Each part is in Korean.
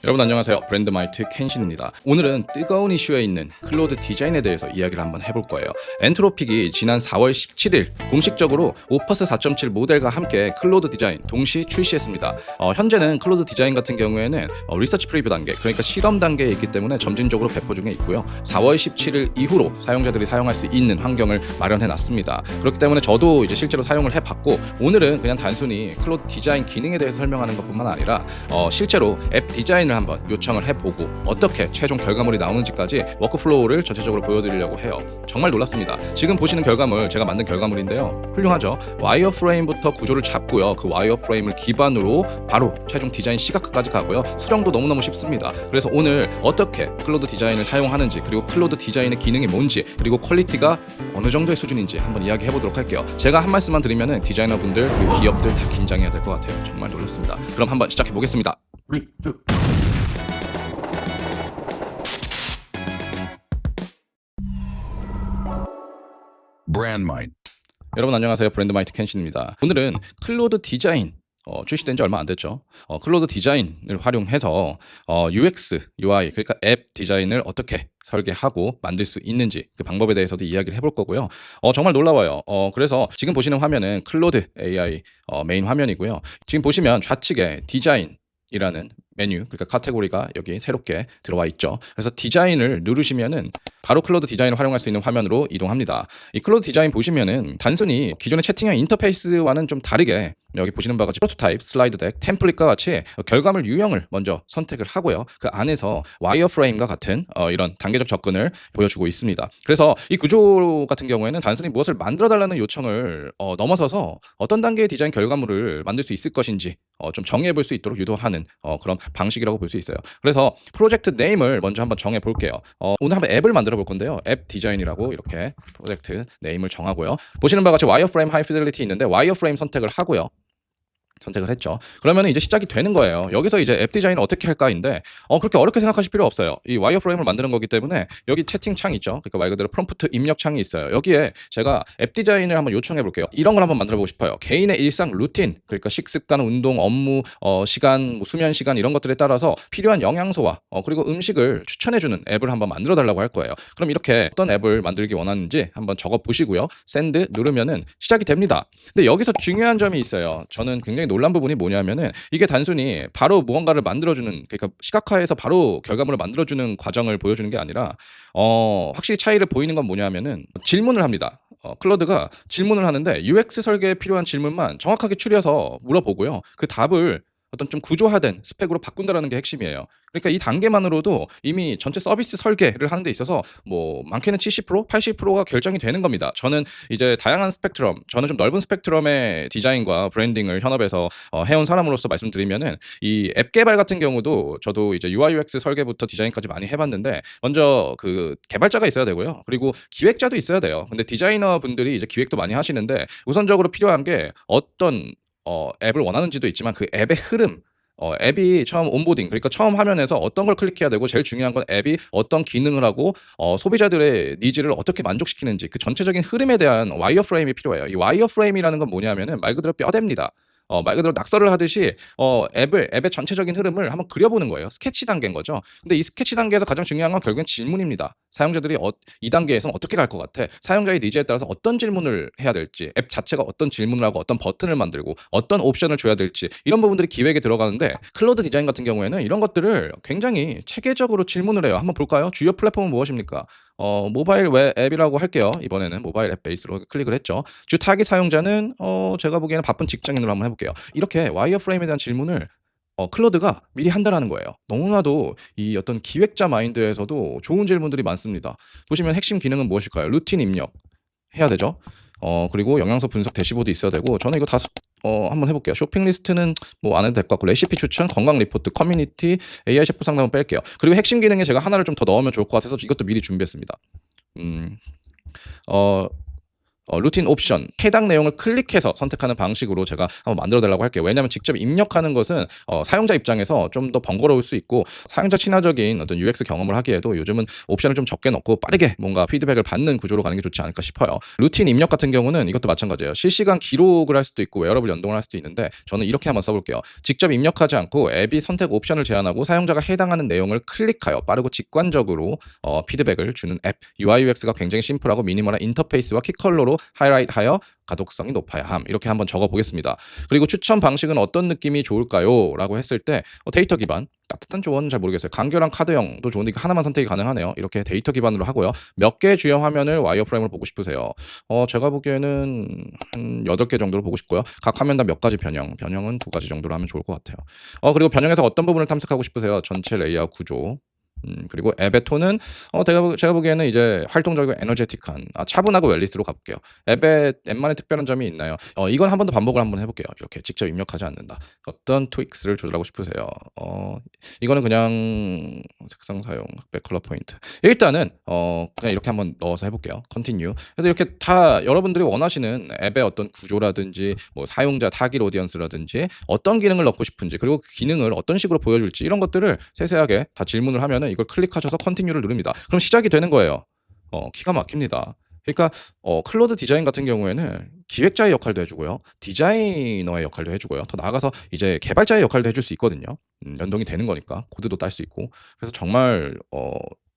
여러분 안녕하세요. 브랜드마이트 켄신입니다. 오늘은 뜨거운 이슈에 있는 클로드 디자인에 대해서 이야기를 한번 해볼 거예요. 엔트로픽이 지난 4월 17일 공식적으로 오퍼스 4.7 모델과 함께 클로드 디자인 동시 출시했습니다. 현재는 클로드 디자인 같은 경우에는 리서치 프리뷰 단계, 그러니까 실험 단계에 있기 때문에 점진적으로 배포 중에 있고요. 4월 17일 이후로 사용자들이 사용할 수 있는 환경을 마련해 놨습니다. 그렇기 때문에 저도 이제 실제로 사용을 해봤고, 오늘은 그냥 단순히 클로드 디자인 기능에 대해서 설명하는 것뿐만 아니라 실제로 앱 디자인을 한번 요청을 해보고 어떻게 최종 결과물이 나오는지까지 워크플로우를 전체적으로 보여드리려고 해요. 정말 놀랐습니다. 지금 보시는 결과물, 제가 만든 결과물인데요. 훌륭하죠? 와이어프레임부터 구조를 잡고요. 그 와이어프레임을 기반으로 바로 최종 디자인 시각화까지 가고요. 수정도 너무너무 쉽습니다. 그래서 오늘 어떻게 클로드 디자인을 사용하는지, 그리고 클로드 디자인의 기능이 뭔지, 그리고 퀄리티가 어느 정도의 수준인지 한번 이야기해보도록 할게요. 제가 한 말씀만 드리면은 디자이너분들 그리고 기업들 다 긴장해야 될 것 같아요. 정말 놀랐습니다. 그럼 한번 시작해보겠습니다. 브랜드마이트. 여러분 안녕하세요. 브랜드마이트 켄신입니다. 오늘은 클로드 디자인 출시된 지 얼마 안 됐죠. 클로드 디자인을 활용해서 UX, UI, 그러니까 앱 디자인을 어떻게 설계하고 만들 수 있는지 그 방법에 대해서도 이야기를 해볼 거고요. 정말 놀라워요. 그래서 지금 보시는 화면은 클로드 AI 메인 화면이고요. 지금 보시면 좌측에 디자인 이라는 메뉴, 그러니까 카테고리가 여기 새롭게 들어와 있죠. 그래서 디자인을 누르시면은 바로 클로드 디자인을 활용할 수 있는 화면으로 이동합니다. 이 클로드 디자인 보시면은 단순히 기존의 채팅형 인터페이스와는 좀 다르게 여기 보시는 바와 같이 프로토타입, 슬라이드 덱, 템플릿과 같이 결과물 유형을 먼저 선택을 하고요. 그 안에서 와이어프레임과 같은 이런 단계적 접근을 보여주고 있습니다. 그래서 이 구조 같은 경우에는 단순히 무엇을 만들어달라는 요청을 넘어서서 어떤 단계의 디자인 결과물을 만들 수 있을 것인지 좀 정의해 볼 수 있도록 유도하는 그런 방식이라고 볼 수 있어요. 그래서 프로젝트 네임을 먼저 한번 정해 볼게요. 오늘 한번 앱을 만들어 볼 건데요. 앱 디자인이라고 이렇게 프로젝트 네임을 정하고요. 보시는 바와 같이 와이어프레임 하이 피델리티 있는데 와이어프레임 선택을 하고요. 선택을 했죠. 그러면 이제 시작이 되는 거예요. 여기서 이제 앱 디자인을 어떻게 할까인데 그렇게 어렵게 생각하실 필요 없어요. 이 와이어프레임을 만드는 거기 때문에 여기 채팅창 있죠. 그러니까 말 그대로 프롬프트 입력 창이 있어요. 여기에 제가 앱 디자인을 한번 요청해 볼게요. 이런 걸 한번 만들어 보고 싶어요. 개인의 일상 루틴, 그러니까 식습관, 운동, 업무, 시간, 수면 시간 이런 것들에 따라서 필요한 영양소와 그리고 음식을 추천해 주는 앱을 한번 만들어 달라고 할 거예요. 그럼 이렇게 어떤 앱을 만들기 원하는지 한번 적어 보시고요. 샌드 누르면은 시작이 됩니다. 근데 여기서 중요한 점이 있어요. 저는 굉장히 놀란 부분이 뭐냐면은 이게 단순히 바로 무언가를 만들어주는, 그러니까 시각화해서 바로 결과물을 만들어주는 과정을 보여주는 게 아니라 확실히 차이를 보이는 건 뭐냐면은 질문을 합니다. 클로드가 질문을 하는데 UX 설계에 필요한 질문만 정확하게 추려서 물어보고요. 그 답을 어떤 좀 구조화된 스펙으로 바꾼다라는 게 핵심이에요. 그러니까 이 단계만으로도 이미 전체 서비스 설계를 하는 데 있어서 뭐 많게는 70%, 80%가 결정이 되는 겁니다. 저는 이제 다양한 스펙트럼, 저는 좀 넓은 스펙트럼의 디자인과 브랜딩을 현업에서 해온 사람으로서 말씀드리면은 이 앱 개발 같은 경우도 저도 이제 UI UX 설계부터 디자인까지 많이 해봤는데 먼저 그 개발자가 있어야 되고요. 그리고 기획자도 있어야 돼요. 근데 디자이너 분들이 이제 기획도 많이 하시는데 우선적으로 필요한 게 어떤 앱을 원하는지도 있지만 그 앱의 흐름, 앱이 처음 온보딩, 그러니까 처음 화면에서 어떤 걸 클릭해야 되고 제일 중요한 건 앱이 어떤 기능을 하고 소비자들의 니즈를 어떻게 만족시키는지 그 전체적인 흐름에 대한 와이어프레임이 필요해요. 이 와이어프레임이라는 건 뭐냐면은 말 그대로 뼈대입니다. 말 그대로 낙서를 하듯이 앱의 전체적인 흐름을 한번 그려보는 거예요. 스케치 단계인 거죠. 근데 이 스케치 단계에서 가장 중요한 건 결국엔 질문입니다. 사용자들이 이 단계에서는 어떻게 갈 것 같아? 사용자의 니즈에 따라서 어떤 질문을 해야 될지, 앱 자체가 어떤 질문을 하고 어떤 버튼을 만들고 어떤 옵션을 줘야 될지 이런 부분들이 기획에 들어가는데 클로드 디자인 같은 경우에는 이런 것들을 굉장히 체계적으로 질문을 해요. 한번 볼까요? 주요 플랫폼은 무엇입니까? 모바일 웹 앱이라고 할게요. 이번에는 모바일 앱 베이스로 클릭을 했죠. 주 타깃 사용자는 제가 보기에는 바쁜 직장인으로 한번 해볼게요. 이렇게 와이어프레임에 대한 질문을 클로드가 미리 한다라는 거예요. 너무나도 이 어떤 기획자 마인드에서도 좋은 질문들이 많습니다. 보시면 핵심 기능은 무엇일까요? 루틴 입력 해야 되죠. 그리고 영양소 분석 대시보드 있어야 되고, 저는 이거 다 한번 해볼게요. 쇼핑 리스트는 뭐 안 해도 될 것 같고, 레시피 추천, 건강 리포트, 커뮤니티, AI 셰프 상담은 뺄게요. 그리고 핵심 기능에 제가 하나를 좀 더 넣으면 좋을 것 같아서 이것도 미리 준비했습니다. 어, 루틴 옵션 해당 내용을 클릭해서 선택하는 방식으로 제가 한번 만들어 달라고 할게요. 왜냐하면 직접 입력하는 것은 사용자 입장에서 좀 더 번거로울 수 있고 사용자 친화적인 어떤 UX 경험을 하기에도 요즘은 옵션을 좀 적게 넣고 빠르게 뭔가 피드백을 받는 구조로 가는 게 좋지 않을까 싶어요. 루틴 입력 같은 경우는 이것도 마찬가지예요. 실시간 기록을 할 수도 있고 웨어러블 연동을 할 수도 있는데 저는 이렇게 한번 써볼게요. 직접 입력하지 않고 앱이 선택 옵션을 제한하고 사용자가 해당하는 내용을 클릭하여 빠르고 직관적으로 피드백을 주는 앱. UI UX가 굉장히 심플하고 미니멀한 인터페이스와 키 컬러로 하이라이트하여 가독성이 높아야 함. 이렇게 한번 적어보겠습니다. 그리고 추천 방식은 어떤 느낌이 좋을까요? 라고 했을 때 데이터 기반, 따뜻한 조언은 잘 모르겠어요. 간결한 카드형도 좋은데 하나만 선택이 가능하네요. 이렇게 데이터 기반으로 하고요. 몇 개의 주요 화면을 와이어프레임으로 보고 싶으세요? 제가 보기에는 한 8개 정도로 보고 싶고요. 각 화면당 몇 가지 변형은 2가지 정도로 하면 좋을 것 같아요. 그리고 변형에서 어떤 부분을 탐색하고 싶으세요? 전체 레이아웃 구조. 그리고 앱의 톤은 제가 보기에는 이제 활동적이고 에너제틱한 차분하고 웰리스로 가볼게요. 앱만의 특별한 점이 있나요? 이건 한 번 더 반복을 한번 해볼게요. 이렇게 직접 입력하지 않는다. 어떤 트윅스를 조절하고 싶으세요? 이거는 그냥 색상 사용, 흑백 컬러 포인트. 일단은 그냥 이렇게 한번 넣어서 해볼게요. 컨티뉴. 그래서 이렇게 다 여러분들이 원하시는 앱의 어떤 구조라든지 뭐 사용자 타깃 오디언스라든지 어떤 기능을 넣고 싶은지 그리고 그 기능을 어떤 식으로 보여줄지 이런 것들을 세세하게 다 질문을 하면은 이걸 클릭하셔서 컨티뉴를 누릅니다. 그럼 시작이 되는 거예요. 기가 막힙니다. 그러니까 클로드 디자인 같은 경우에는 기획자의 역할도 해주고요, 디자이너의 역할도 해주고요, 더 나아가서 이제 개발자의 역할도 해줄 수 있거든요. 연동이 되는 거니까 코드도 딸 수 있고. 그래서 정말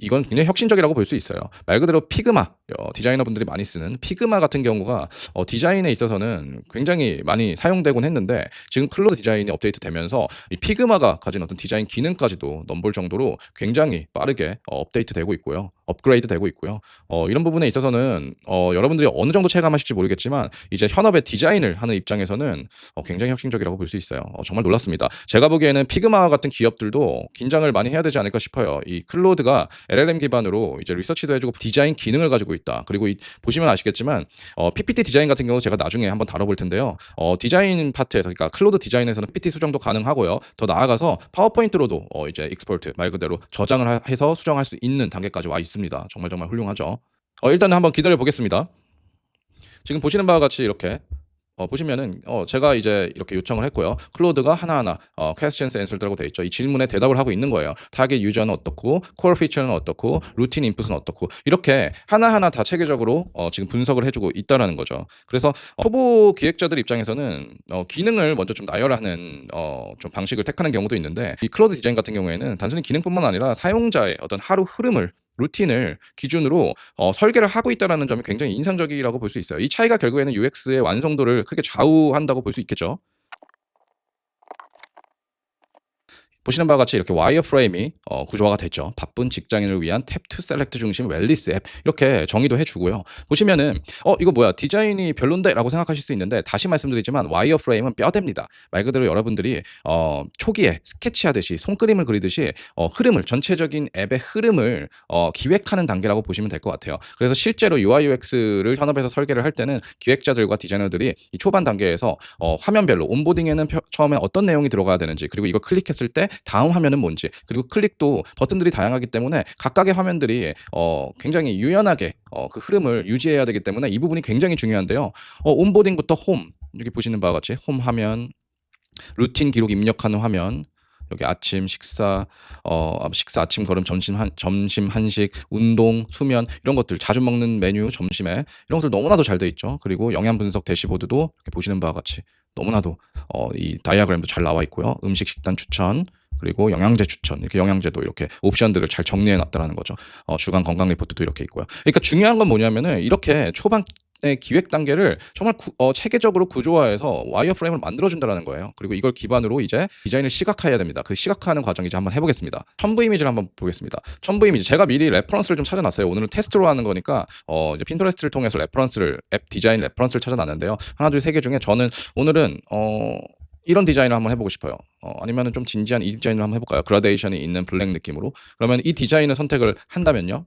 이건 굉장히 혁신적이라고 볼 수 있어요. 말 그대로 피그마, 디자이너분들이 많이 쓰는 피그마 같은 경우가 디자인에 있어서는 굉장히 많이 사용되곤 했는데 지금 클로드 디자인이 업데이트되면서 이 피그마가 가진 어떤 디자인 기능까지도 넘볼 정도로 굉장히 빠르게 업데이트되고 있고요. 업그레이드 되고 있고요. 이런 부분에 있어서는 여러분들이 어느 정도 체감하실지 모르겠지만 이제 현업의 디자인을 하는 입장에서는 굉장히 혁신적이라고 볼 수 있어요. 정말 놀랐습니다. 제가 보기에는 피그마 같은 기업들도 긴장을 많이 해야 되지 않을까 싶어요. 이 클로드가 LLM 기반으로 이제 리서치도 해주고 디자인 기능을 가지고 있다. 그리고 보시면 아시겠지만 PPT 디자인 같은 경우 제가 나중에 한번 다뤄볼 텐데요. 디자인 파트에서, 그러니까 클로드 디자인에서는 PPT 수정도 가능하고요. 더 나아가서 파워포인트로도 이제 익스포트 말 그대로 저장을 해서 수정할 수 있는 단계까지 와 있습니다. 정말 훌륭하죠. 일단은 한번 기다려 보겠습니다. 지금 보시는 바와 같이 이렇게 보시면은 제가 이제 이렇게 요청을 했고요. 클로드가 하나하나 questions answered라고 되어 있죠. 이 질문에 대답을 하고 있는 거예요. 타겟 유저는 어떻고, 코어 피처는 어떻고, 루틴 인풋은 어떻고, 이렇게 하나하나 다 체계적으로 지금 분석을 해주고 있다라는 거죠. 그래서 초보 기획자들 입장에서는 기능을 먼저 좀 나열하는 좀 방식을 택하는 경우도 있는데, 이 클로드 디자인 같은 경우에는 단순히 기능뿐만 아니라 사용자의 어떤 하루 흐름을, 루틴을 기준으로 설계를 하고 있다는 점이 굉장히 인상적이라고 볼 수 있어요. 이 차이가 결국에는 UX의 완성도를 크게 좌우한다고 볼 수 있겠죠. 보시는 바와 같이 이렇게 와이어프레임이 구조화가 됐죠. 바쁜 직장인을 위한 탭 투 셀렉트 중심 웰리스 앱, 이렇게 정의도 해주고요. 보시면은 이거 뭐야, 디자인이 별론데 라고 생각하실 수 있는데, 다시 말씀드리지만 와이어프레임은 뼈대입니다. 말 그대로 여러분들이 초기에 스케치하듯이 손그림을 그리듯이 흐름을, 전체적인 앱의 흐름을 기획하는 단계라고 보시면 될 것 같아요. 그래서 실제로 UI UX를 현업에서 설계를 할 때는 기획자들과 디자이너들이 이 초반 단계에서 화면별로 온보딩에는 처음에 어떤 내용이 들어가야 되는지, 그리고 이걸 클릭했을 때 다음 화면은 뭔지, 그리고 클릭도 버튼들이 다양하기 때문에 각각의 화면들이 굉장히 유연하게 그 흐름을 유지해야 되기 때문에 이 부분이 굉장히 중요한데요. 온보딩부터 홈, 이렇게 보시는 바와 같이 홈 화면, 루틴 기록 입력하는 화면, 여기 아침 식사, 아침 걸음, 점심 한식, 운동, 수면, 이런 것들, 자주 먹는 메뉴 점심에, 이런 것들 너무나도 잘 돼 있죠. 그리고 영양 분석 대시보드도 이렇게 보시는 바와 같이 너무나도 이 다이아그램도 잘 나와 있고요. 음식 식단 추천, 그리고 영양제 추천, 이렇게 영양제도 이렇게 옵션들을 잘 정리해 놨다라는 거죠. 주간 건강 리포트도 이렇게 있고요. 그러니까 중요한 건 뭐냐면은 이렇게 초반 기획 단계를 정말 체계적으로 구조화해서 와이어프레임을 만들어준다는 거예요. 그리고 이걸 기반으로 이제 디자인을 시각화해야 됩니다. 그 시각화하는 과정 이제 한번 해보겠습니다. 첨부 이미지를 한번 보겠습니다. 첨부 이미지, 제가 미리 레퍼런스를 좀 찾아놨어요. 오늘은 테스트로 하는 거니까 이제 핀터레스트를 통해서 앱 디자인 레퍼런스를 찾아놨는데요. 하나, 둘, 세 개 중에 저는 오늘은 이런 디자인을 한번 해보고 싶어요. 아니면은 좀 진지한 이 디자인을 한번 해볼까요? 그라데이션이 있는 블랙 느낌으로. 그러면 이 디자인을 선택을 한다면요,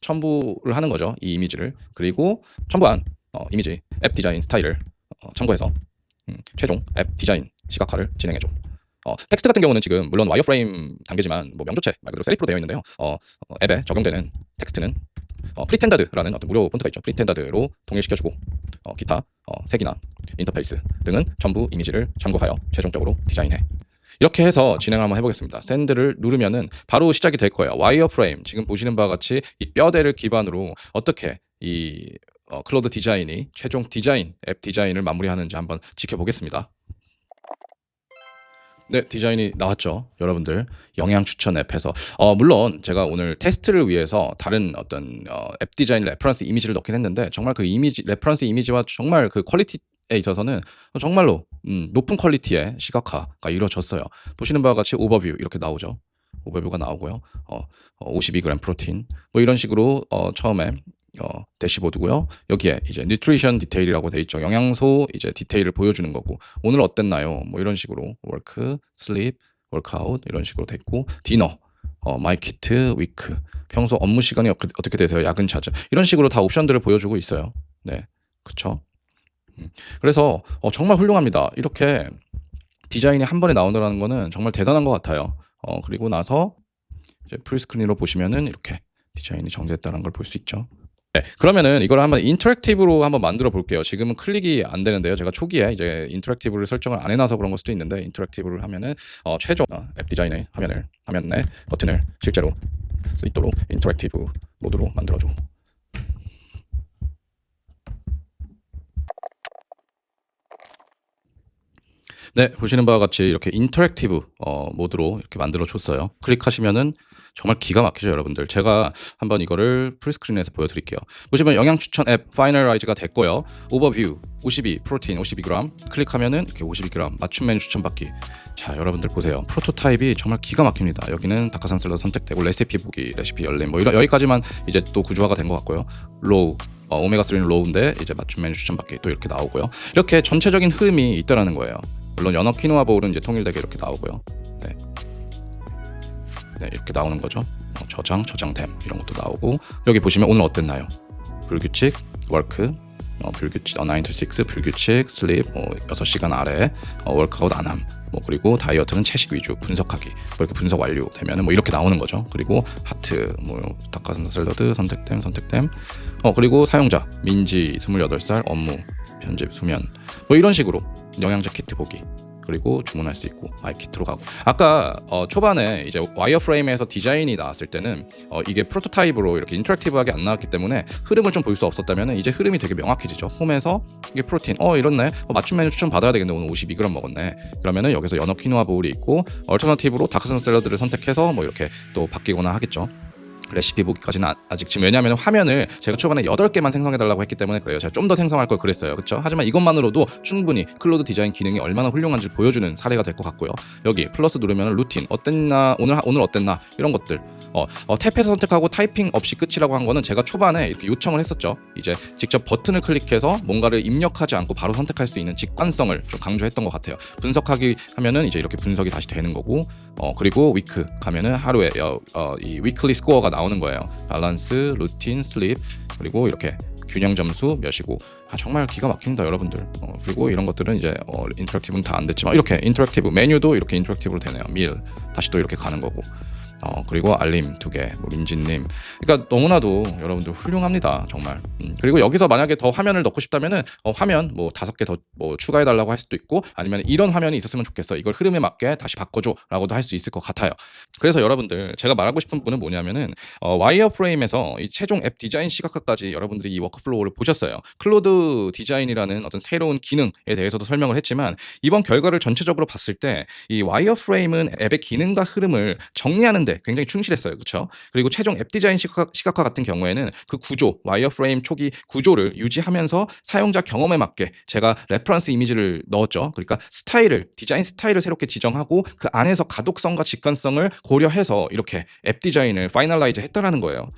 첨부를 하는 거죠, 이 이미지를. 그리고 첨부한 이미지 앱 디자인 스타일을 참고해서 최종 앱 디자인 시각화를 진행해줘. 텍스트 같은 경우는 지금 물론 와이어프레임 단계지만 뭐 명조체 말 그대로 세리프로 되어 있는데요. 앱에 적용되는 텍스트는 프리텐더드라는 어떤 무료 폰트가 있죠. 프리텐더드로 동일시켜주고 기타 색이나 인터페이스 등은 전부 이미지를 참고하여 최종적으로 디자인해. 이렇게 해서 진행을 한번 해보겠습니다. 샌드를 누르면은 바로 시작이 될 거예요. 와이어프레임 지금 보시는 바와 같이 이 뼈대를 기반으로 어떻게 이 클로드 디자인이 최종 디자인, 앱 디자인을 마무리하는지 한번 지켜보겠습니다. 네, 디자인이 나왔죠. 여러분들 영양 추천 앱에서 물론 제가 오늘 테스트를 위해서 다른 어떤 앱 디자인 레퍼런스 이미지를 넣긴 했는데 정말 그 이미지 레퍼런스 이미지와 정말 그 퀄리티에 있어서는 정말로 높은 퀄리티의 시각화가 이루어졌어요. 보시는 바와 같이 오버뷰 이렇게 나오죠. 오버뷰가 나오고요. 52g 프로틴 뭐 이런 식으로 처음에 대시보드고요. 여기에 이제 뉴트리션 디테일이라고 돼 있죠. 영양소 이제 디테일을 보여주는 거고 오늘 어땠나요? 뭐 이런 식으로 워크, 슬립, 워크아웃 이런 식으로 돼 있고 디너, 마이키트, 위크 평소 업무 시간이 어떻게 되세요? 야근 자주 이런 식으로 다 옵션들을 보여주고 있어요. 네, 그렇죠. 그래서 정말 훌륭합니다. 이렇게 디자인이 한 번에 나오더라는 거는 정말 대단한 것 같아요. 그리고 나서 이제 풀스크린으로 보시면은 이렇게 디자인이 정제됐다는 걸 볼 수 있죠. 네, 그러면은 이걸 한번 인터랙티브로 한번 만들어 볼게요. 지금은 클릭이 안 되는데요. 제가 초기에 이제 인터랙티브를 설정을 안 해놔서 그런 걸 수도 있는데 인터랙티브를 하면은 최종 앱 디자인의 화면 내 버튼을 실제로 쓸 수 있도록 인터랙티브 모드로 만들어줘. 네, 보시는 바와 같이 이렇게 인터랙티브 모드로 이렇게 만들어 줬어요. 클릭하시면은 정말 기가 막히죠, 여러분들. 제가 한번 이거를 풀스크린에서 보여드릴게요. 보시면 영양 추천 앱 파이널라이즈가 됐고요. 오버뷰 52 프로틴 52g 클릭하면은 이렇게 52g 맞춤 메뉴 추천받기. 자, 여러분들 보세요. 프로토타입이 정말 기가 막힙니다. 여기는 닭가슴 샐러드 선택되고 레시피 보기, 레시피 열림 뭐 이런 여기까지만 이제 또 구조화가 된 것 같고요. 로우 오메가3는 로우인데 이제 맞춤 메뉴 추천받기 또 이렇게 나오고요. 이렇게 전체적인 흐름이 있다라는 거예요. 물론 연어 키노아 보울은 이제 통일되게 이렇게 나오고요. 네, 이렇게 나오는 거죠. 저장됨 이런 것도 나오고 여기 보시면 오늘 어땠나요? 불규칙, 워크, 불규칙, 9 to 6 불규칙, 슬립, 6시간 아래, 워크아웃 안함, 뭐 그리고 다이어트는 채식 위주, 분석하기, 뭐 이렇게 분석 완료되면은 뭐 이렇게 나오는 거죠. 그리고 하트, 뭐 닭가슴살 샐러드 선택됨, 그리고 사용자 민지 28살 업무 편집 수면 뭐 이런 식으로 영양제 키트 보기. 그리고 주문할 수 있고 마이키트로 가고 아까 초반에 이제 와이어프레임에서 디자인이 나왔을 때는 이게 프로토타입으로 이렇게 인터랙티브하게 안 나왔기 때문에 흐름을 좀 볼 수 없었다면 이제 흐름이 되게 명확해지죠. 홈에서 이게 프로틴 이렇네 맞춤 메뉴 추천 받아야 되겠네. 오늘 52g 먹었네. 그러면은 여기서 연어 키노아 보울이 있고 얼터너티브로 닭가슴 샐러드를 선택해서 뭐 이렇게 또 바뀌거나 하겠죠. 레시피 보기까지는 아직 지금 왜냐하면 화면을 제가 초반에 8개만 생성해달라고 했기 때문에 그래요. 제가 좀 더 생성할 걸 그랬어요. 그렇죠? 하지만 이것만으로도 충분히 클로드 디자인 기능이 얼마나 훌륭한지 보여주는 사례가 될 것 같고요. 여기 플러스 누르면 루틴 어땠나 오늘 어땠나 이런 것들 탭해서 선택하고 타이핑 없이 끝이라고 한 거는 제가 초반에 이렇게 요청을 했었죠. 이제 직접 버튼을 클릭해서 뭔가를 입력하지 않고 바로 선택할 수 있는 직관성을 좀 강조했던 것 같아요. 분석하기 하면은 이제 이렇게 분석이 다시 되는 거고 그리고 위크 가면은 하루에 이 위클리 스코어가 나오는 거예요. 밸런스, 루틴, 슬립 그리고 이렇게 균형 점수 몇이고 정말 기가 막힙니다, 여러분들. 그리고 이런 것들은 이제 인터랙티브는 다 안 됐지만 이렇게 인터랙티브 메뉴도 이렇게 인터랙티브로 되네요. 밀 다시 또 이렇게 가는 거고. 그리고 알림 2개, 뭐 민지님. 그러니까 너무나도 여러분들 훌륭합니다, 정말. 그리고 여기서 만약에 더 화면을 넣고 싶다면은 화면 뭐 5개 더 뭐 추가해달라고 할 수도 있고 아니면 이런 화면이 있었으면 좋겠어. 이걸 흐름에 맞게 다시 바꿔줘라고도 할 수 있을 것 같아요. 그래서 여러분들 제가 말하고 싶은 분은 뭐냐면은 와이어프레임에서 이 최종 앱 디자인 시각화까지 여러분들이 이 워크플로우를 보셨어요. 클로드 디자인이라는 어떤 새로운 기능에 대해서도 설명을 했지만 이번 결과를 전체적으로 봤을 때 이 와이어프레임은 앱의 기능과 흐름을 정리하는데 굉장히 충실했어요. 그렇죠? 그리고 최종 앱 디자인 시각화 같은 경우에는 그 구조, 와이어프레임 초기 구조를 유지하면서 사용자 경험에 맞게 제가 레퍼런스 이미지를 넣었죠. 그러니까 디자인 스타일을 새롭게 지정하고 그 안에서 가독성과 직관성을 고려해서 이렇게 앱 디자인을 파이널라이즈 했다라는 거예요.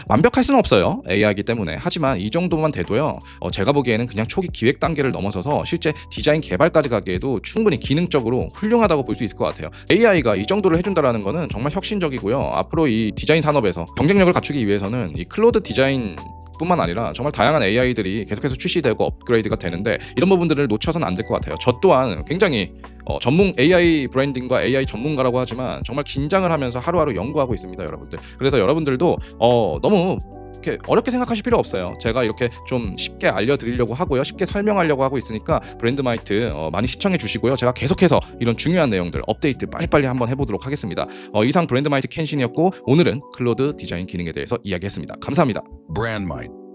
완벽할 수는 없어요. AI이기 때문에. 하지만 이 정도만 돼도요. 제가 보기에는 그냥 초기 기획 단계를 넘어서서 실제 디자인 개발까지 가기에도 충분히 기능적으로 훌륭하다고 볼 수 있을 것 같아요. AI가 이 정도를 해준다라는 거는 정말 혁신적이고요. 앞으로 이 디자인 산업에서 경쟁력을 갖추기 위해서는 이 클로드 디자인 뿐만 아니라 정말 다양한 AI들이 계속해서 출시되고 업그레이드가 되는데 이런 부분들을 놓쳐서는 안 될 것 같아요. 저 또한 굉장히 전문 AI 브랜딩과 AI 전문가라고 하지만 정말 긴장을 하면서 하루하루 연구하고 있습니다, 여러분들. 그래서 여러분들도 너무 이렇게 어렵게 생각하실 필요 없어요. 제가 이렇게 좀 쉽게 알려드리려고 하고요, 쉽게 설명하려고 하고 있으니까 브랜드마이트 많이 시청해 주시고요. 제가 계속해서 이런 중요한 내용들 업데이트 빨리빨리 한번 해보도록 하겠습니다. 이상 브랜드마이트 켄신이었고 오늘은 클로드 디자인 기능에 대해서 이야기했습니다. 감사합니다. Brandmite.